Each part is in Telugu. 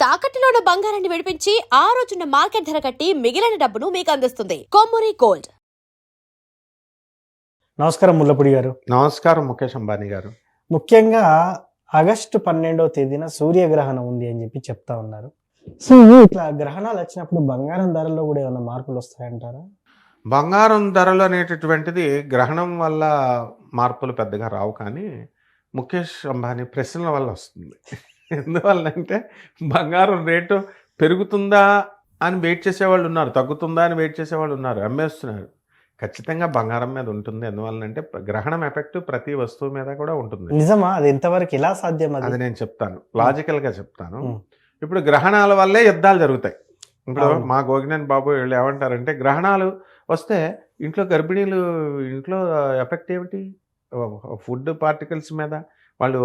తాకట్టులో ఉన్న బంగారాన్ని విడిపించి ఆ రోజున్న మార్కెట్ ధర కట్టి మిగిలిన డబ్బును మీకు అందిస్తుంది కొమ్మూరి గోల్డ్. నమస్కారం ముల్లపూడి గారు. నమస్కారం ముఖేష్ అంబానీ గారు. ముఖ్యంగా ఆగస్టు 12వ తేదీన సూర్యగ్రహణం ఉంది అని చెప్పి చెప్తా ఉన్నారు. సో ఇట్లా గ్రహణాలు వచ్చినప్పుడు బంగారం ధరలో కూడా ఏమైనా మార్పులు వస్తాయంటారా? బంగారం ధరలు అనేటటువంటిది గ్రహణం వల్ల మార్పులు పెద్దగా రావు, కానీ ముఖేష్ అంబానీ ప్రశ్నల వల్ల వస్తుంది. ఎందువల్లంటే బంగారం రేటు పెరుగుతుందా అని వెయిట్ చేసేవాళ్ళు ఉన్నారు, తగ్గుతుందా అని వెయిట్ చేసేవాళ్ళు ఉన్నారు, అమ్మేస్తున్నారు. ఖచ్చితంగా బంగారం మీద ఉంటుంది. ఎందువల్లంటే గ్రహణం ఎఫెక్ట్ ప్రతి వస్తువు మీద కూడా ఉంటుంది. నిజమా? అది ఎంతవరకు ఎలా సాధ్యం? అది నేను చెప్తాను, లాజికల్గా చెప్తాను. ఇప్పుడు గ్రహణాల వల్లే యుద్ధాలు జరుగుతాయి. ఇప్పుడు మా గోగినేని బాబు వీళ్ళు ఏమంటారంటే, గ్రహణాలు వస్తే ఇంట్లో గర్భిణీలు ఇంట్లో ఎఫెక్ట్ ఏమిటి? ఫుడ్ పార్టికల్స్ మీద వాళ్ళు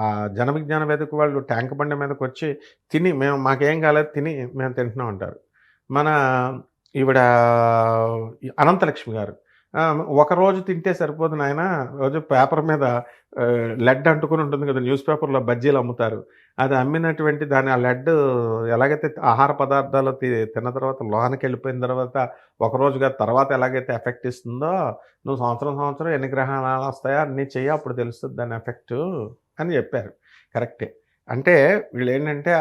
ఆ జన విజ్ఞాన వేదిక వాళ్ళు ట్యాంక్ బండి మీదకి వచ్చి తిని మాకేం కాలేదు తిని మేము తింటున్నాం అంటారు. మన ఈవిడ అనంతలక్ష్మి గారు ఒక రోజు తింటే సరిపోదు నాయన, రోజు పేపర్ మీద లెడ్ అంటుకుని ఉంటుంది కదా, న్యూస్ పేపర్లో బజ్జీలు అమ్ముతారు, అది అమ్మినటువంటి దాని ఆ లెడ్ ఎలాగైతే ఆహార పదార్థాలు తిన్న తర్వాత లోహానికి వెళ్ళిపోయిన తర్వాత ఒకరోజుగా తర్వాత ఎలాగైతే ఎఫెక్ట్ ఇస్తుందో, నువ్వు సంవత్సరం ఎన్ని గ్రహణాలు వస్తాయో అన్నీ చెయ్యి, అప్పుడు తెలుస్తుంది దాని ఎఫెక్టు అని చెప్పారు. కరెక్టే. అంటే వీళ్ళు ఏంటంటే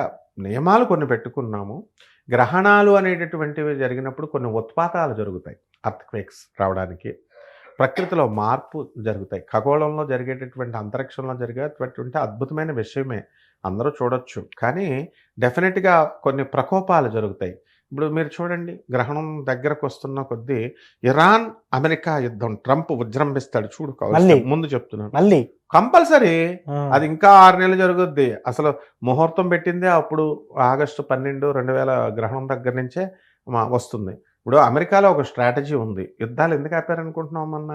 నియమాలు కొన్ని పెట్టుకున్నాము. గ్రహణాలు అనేటటువంటివి జరిగినప్పుడు కొన్ని ఉత్పాతాలు జరుగుతాయి. అర్త్క్వేక్స్ రావడానికి, ప్రకృతిలో మార్పు జరుగుతాయి. ఖగోళంలో జరిగేటటువంటి అంతరిక్షంలో జరిగేటటువంటి అద్భుతమైన విషయమే, అందరూ చూడొచ్చు. కానీ డెఫినెట్గా కొన్ని ప్రకోపాలు జరుగుతాయి. ఇప్పుడు మీరు చూడండి, గ్రహణం దగ్గరకు వస్తున్న కొద్దీ ఇరాన్ అమెరికా యుద్ధం ట్రంప్ విజృంభిస్తాడు చూడు. ముందు చెప్తున్నాను, మళ్ళీ కంపల్సరీ అది ఇంకా 6 నెలలు జరుగుద్ది. అసలు ముహూర్తం పెట్టిందే అప్పుడు ఆగస్టు 12, 2000 గ్రహణం దగ్గర నుంచే వస్తుంది. ఇప్పుడు అమెరికాలో ఒక స్ట్రాటజీ ఉంది. యుద్ధాలు ఎందుకు ఆపారనుకుంటున్నాం?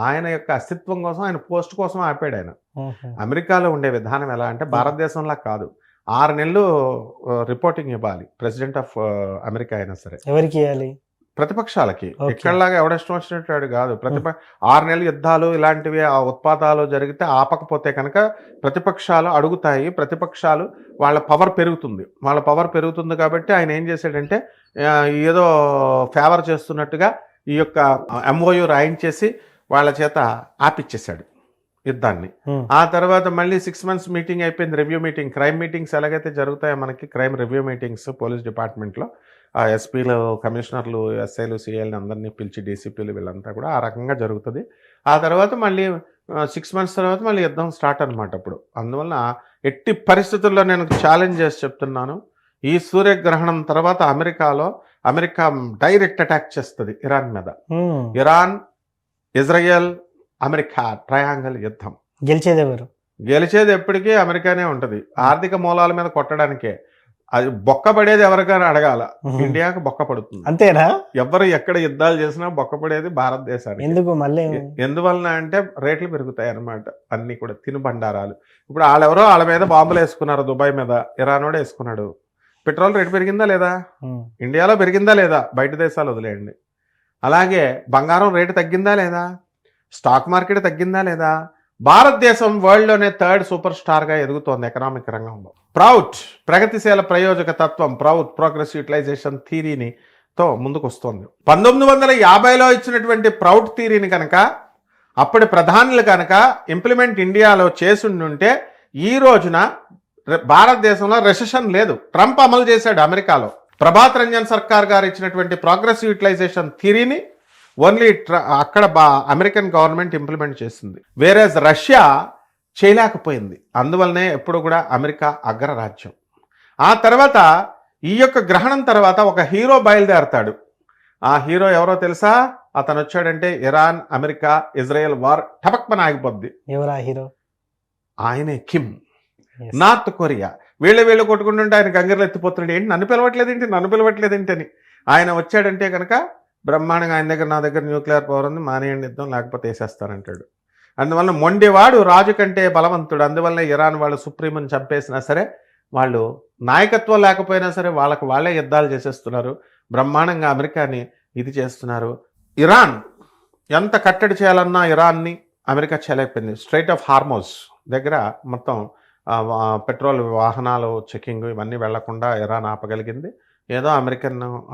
ఆయన యొక్క అస్తిత్వం కోసం, ఆయన పోస్ట్ కోసం ఆపాడు ఆయన. అమెరికాలో ఉండే విధానం ఎలా అంటే భారతదేశంలా కాదు. 6 నెలలు రిపోర్టింగ్ ఇవ్వాలి ప్రెసిడెంట్ ఆఫ్ అమెరికా అయినా సరే. ఎవరికి ఇవ్వాలి? ప్రతిపక్షాలకి. ఇక్కడలాగా ఎవడష్టం వచ్చినట్టు కాదు. 6 నెలలు యుద్ధాలు ఇలాంటివి ఆ ఉత్పాతాలు జరిగితే ఆపకపోతే కనుక ప్రతిపక్షాలు అడుగుతాయి. ప్రతిపక్షాలు వాళ్ళ పవర్ పెరుగుతుంది. వాళ్ళ పవర్ పెరుగుతుంది కాబట్టి ఆయన ఏం చేశాడంటే ఏదో ఫేవర్ చేస్తున్నట్టుగా ఈ యొక్క MOU రాయించేసి వాళ్ళ చేత ఆపిచ్చేశాడు యుద్ధాన్ని. ఆ తర్వాత మళ్ళీ 6 months మీటింగ్ అయిపోయింది, రివ్యూ మీటింగ్. క్రైమ్ మీటింగ్స్ ఎలాగైతే జరుగుతాయో మనకి, క్రైమ్ రివ్యూ మీటింగ్స్ పోలీస్ డిపార్ట్మెంట్లో ఎస్పీలు, కమిషనర్లు, ఎస్ఐలు, సిఐలు అందరినీ పిలిచి, డీసీపీలు వీళ్ళంతా కూడా ఆ రకంగా జరుగుతుంది. ఆ తర్వాత మళ్ళీ 6 months తర్వాత మళ్ళీ యుద్ధం స్టార్ట్ అనమాట అప్పుడు. అందువల్ల ఎట్టి పరిస్థితుల్లో నేను ఛాలెంజ్ చేసి చెప్తున్నాను, ఈ సూర్యగ్రహణం తర్వాత అమెరికా డైరెక్ట్ అటాక్ చేస్తుంది ఇరాన్ మీద. ఇరాన్, ఇజ్రాయెల్, అమెరికా ట్రయాంగిల్ యుద్ధం. గెలిచేది ఎప్పటికీ అమెరికానే ఉంటుంది. ఆర్థిక మూలాల మీద కొట్టడానికే. అది బొక్క పడేది ఎవరికైనా అడగాల, ఇండియాకు బొక్క పడుతుంది. అంతేనా? ఎవరు ఎక్కడ యుద్ధాలు చేసినా బొక్క పడేది భారతదేశానికి. ఎందువలన అంటే రేట్లు పెరుగుతాయి అన్నమాట. అన్ని కూడా తినుబండారాలు. ఇప్పుడు వాళ్ళ మీద బాంబులు వేసుకున్నారు, దుబాయ్ మీద ఇరాన్ కూడా వేసుకున్నాడు. పెట్రోల్ రేటు పెరిగిందా లేదా? ఇండియాలో పెరిగిందా లేదా? బయట దేశాలు వదిలేయండి. అలాగే బంగారం రేటు తగ్గిందా లేదా? స్టాక్ మార్కెట్ తగ్గిందా లేదా? భారతదేశం వరల్డ్లోనే 3rd సూపర్ స్టార్గా ఎదుగుతోంది ఎకనామిక్ రంగంలో. ప్రగతిశీల ప్రయోజక తత్వం, ప్రోగ్రెస్ యూటిలైజేషన్ థీరీతో ముందుకు వస్తుంది. 1950లో ఇచ్చినటువంటి ప్రౌడ్ థీరీని కనుక అప్పటి ప్రధానులు కనుక ఇంప్లిమెంట్ ఇండియాలో చేసుండుంటే ఈ రోజున భారతదేశంలో రెసెషన్ లేదు. ట్రంప్ అమలు చేశాడు అమెరికాలో. ప్రభాత్ రంజన్ సర్కార్ గారు ఇచ్చినటువంటి ప్రోగ్రెస్ యూటిలైజేషన్ థీరీని ఓన్లీ అక్కడ అమెరికన్ గవర్నమెంట్ ఇంప్లిమెంట్ చేసింది. వేరేజ్ రష్యా చేయలేకపోయింది. అందువల్లనే ఎప్పుడు కూడా అమెరికా అగ్రరాజ్యం. ఆ తర్వాత ఈ యొక్క గ్రహణం తర్వాత ఒక హీరో బయలుదేరతాడు. ఆ హీరో ఎవరో తెలుసా? అతను వచ్చాడంటే ఇరాన్, అమెరికా, ఇజ్రాయెల్ వార్ టపక్మన ఆగిపోద్ది. ఎవరా హీరో? ఆయనే కిమ్. North Korea. వీళ్ళు కొట్టుకుంటుంటే ఆయన గంగర్లు ఎత్తిపోతున్నాడు. ఏంటి నన్ను పిలవట్లేదేంటి అని. ఆయన వచ్చాడంటే కనుక బ్రహ్మాండంగా నా దగ్గర న్యూక్లియర్ పవర్ ఉంది, మానేయండి యుద్ధం, లేకపోతే వేసేస్తానంటాడు. అందువల్ల మొండివాడు రాజు కంటే బలవంతుడు. అందువల్ల ఇరాన్ వాళ్ళు సుప్రీంని చంపేసినా సరే, వాళ్ళు నాయకత్వం లేకపోయినా సరే వాళ్ళే యుద్ధాలు చేసేస్తున్నారు. బ్రహ్మాండంగా అమెరికాని ఇది చేస్తున్నారు. ఇరాన్ ఎంత కట్టడి చేయాలన్నా ఇరాన్ని అమెరికా చేయలేకపోయింది. స్ట్రైట్ ఆఫ్ హార్మోజ్ దగ్గర మొత్తం పెట్రోల్ వాహనాలు చెకింగ్ ఇవన్నీ వెళ్లకుండా ఇరాన్ ఆపగలిగింది. ఏదో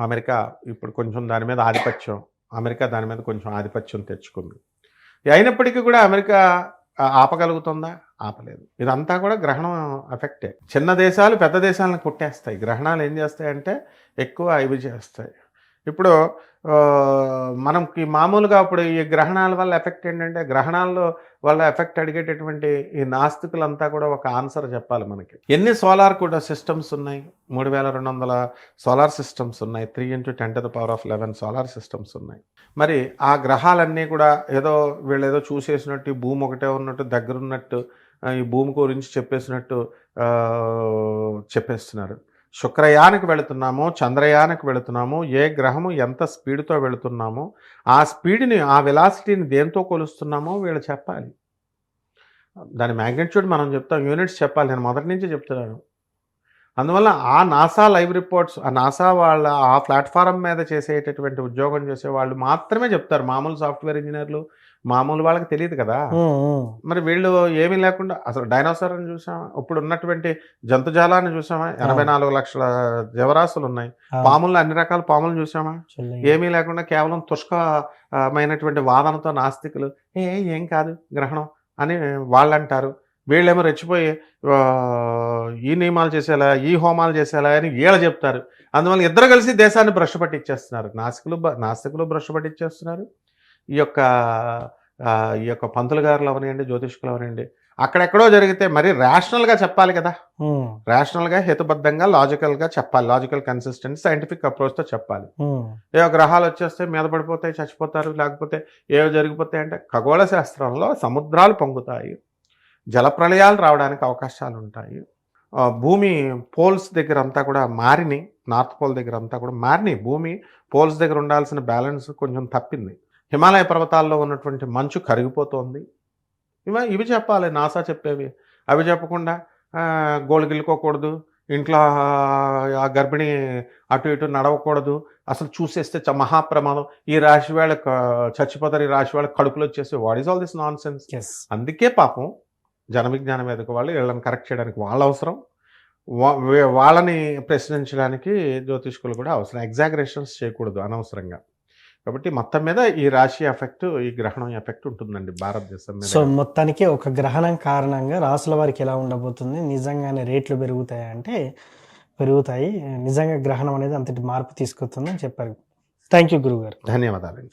అమెరికా ఇప్పుడు కొంచెం దాని మీద కొంచెం ఆధిపత్యం తెచ్చుకుంది. అయినప్పటికీ కూడా అమెరికా ఆపగలుగుతుందా? ఆపలేదు. ఇదంతా కూడా గ్రహణం ఎఫెక్టే. చిన్న దేశాలు పెద్ద దేశాలను కొట్టేస్తాయి. గ్రహణాలు ఏం చేస్తాయంటే ఎక్కువ ఇవి చేస్తాయి. ఇప్పుడు మనకి మామూలుగా ఇప్పుడు ఈ గ్రహణాల వల్ల ఎఫెక్ట్ ఏంటంటే, గ్రహణాల్లో వల్ల ఎఫెక్ట్ అడిగేటటువంటి ఈ నాస్తికులంతా కూడా ఒక ఆన్సర్ చెప్పాలి మనకి. ఎన్ని సోలార్ కూడా సిస్టమ్స్ ఉన్నాయి? 3200 సోలార్ సిస్టమ్స్ ఉన్నాయి. 3 × 10⁻11 సోలార్ సిస్టమ్స్ ఉన్నాయి. మరి ఆ గ్రహాలన్నీ కూడా వీళ్ళేదో చూసేసినట్టు, ఈ భూమి ఒకటే ఉన్నట్టు, దగ్గరున్నట్టు, ఈ భూమి గురించి చెప్పేసినట్టు చెప్పేస్తున్నారు. శుక్రయానికి వెళుతున్నాము, చంద్రయానికి వెళుతున్నాము, ఏ గ్రహము ఎంత స్పీడ్తో వెళుతున్నామో ఆ స్పీడ్ని, ఆ వెలాసిటీని దేంతో కొలుస్తున్నామో వీళ్ళు చెప్పాలి. దాని మ్యాగ్నిట్యూడ్ మనం చెప్తాం, యూనిట్స్ చెప్పాలి. నేను మొదటి నుంచి చెప్తున్నాను. అందువల్ల ఆ నాసా లైవ్ రిపోర్ట్స్, ఆ నాసా వాళ్ళ ఆ ప్లాట్ఫారం మీద చేసేటటువంటి ఉద్యోగం చేసే వాళ్ళు మాత్రమే చెప్తారు. మామూలు సాఫ్ట్వేర్ ఇంజనీర్లు, మామూలు వాళ్ళకి తెలియదు కదా. మరి వీళ్ళు ఏమీ లేకుండా అసలు డైనోసార్ని చూసామా? ఇప్పుడు ఉన్నటువంటి జంతుజాలాన్ని చూసామా? 84 లక్షల జీవరాశులు ఉన్నాయి. పాములను, అన్ని రకాల పాములను చూసామా? ఏమీ లేకుండా కేవలం తుష్కమైనటువంటి వాదనతో నాస్తికులు ఏం కాదు గ్రహణం అని వాళ్ళు అంటారు. వీళ్ళేమో రెచ్చిపోయి ఈ నియమాలు చేసేలా, ఈ హోమాలు చేసేలా అని వీళ్ళు చెప్తారు. అందువల్ల ఇద్దరు కలిసి దేశాన్ని భ్రష్టు పట్టించేస్తున్నారు. నాస్తికులు భ్రష్టు పట్టించేస్తున్నారు. ఈ యొక్క పంతులు గారులు అవనండి, జ్యోతిష్కులు అవనండి, అక్కడెక్కడో జరిగితే మరి రేషనల్గా చెప్పాలి కదా. రేషనల్గా, హేతుబద్ధంగా, లాజికల్గా చెప్పాలి. లాజికల్ కన్సిస్టెంట్ సైంటిఫిక్ అప్రోచ్తో చెప్పాలి. గ్రహాలు వచ్చేస్తే మీద పడిపోతాయి, చచ్చిపోతారు, లేకపోతే ఏవో జరిగిపోతాయి అంటే ఖగోళ శాస్త్రంలో సముద్రాలు పొంగుతాయి, జలప్రళయాలు రావడానికి అవకాశాలు ఉంటాయి. భూమి పోల్స్ దగ్గర అంతా కూడా మారినాయి. నార్త్ పోల్ దగ్గర అంతా కూడా మారినాయి. భూమి పోల్స్ దగ్గర ఉండాల్సిన బ్యాలెన్స్ కొంచెం తప్పింది. హిమాలయ పర్వతాల్లో ఉన్నటువంటి మంచు కరిగిపోతోంది. ఇవి చెప్పాలి నాసా చెప్పేవి. అవి చెప్పకుండా గోళ్ళు గిల్లుకోకూడదు, ఇంట్లో ఆ గర్భిణి అటు ఇటు నడవకూడదు, అసలు చూసేస్తే మహాప్రమాదం, ఈ రాశి వాళ్ళ చచ్చిపోతారు, ఈ రాశి వాళ్ళ కడుపులో వచ్చేసి, what is all this non sense. అందుకే పాపం జన విజ్ఞానం మీదకి వాళ్ళు వీళ్ళని కరెక్ట్ చేయడానికి వాళ్ళ అవసరం, వాళ్ళని ప్రశ్నించడానికి జ్యోతిష్కులు కూడా అవసరం. ఎగ్జాగరేషన్స్ చేయకూడదు అనవసరంగా. కాబట్టి మొత్తం మీద ఈ రాశి ఎఫెక్ట్, ఈ గ్రహణం ఎఫెక్ట్ ఉంటుందండి భారతదేశం మీద. సో మొత్తానికి ఒక గ్రహణం కారణంగా రాసుల వారికి ఎలా ఉండబోతుంది, నిజంగానే రేట్లు పెరుగుతాయి అంటే పెరుగుతాయి. నిజంగా గ్రహణం అనేది అంతటి మార్పు తీసుకొస్తుందని చెప్పారు. థ్యాంక్ యూ గురుగారు. ధన్యవాదాలండి.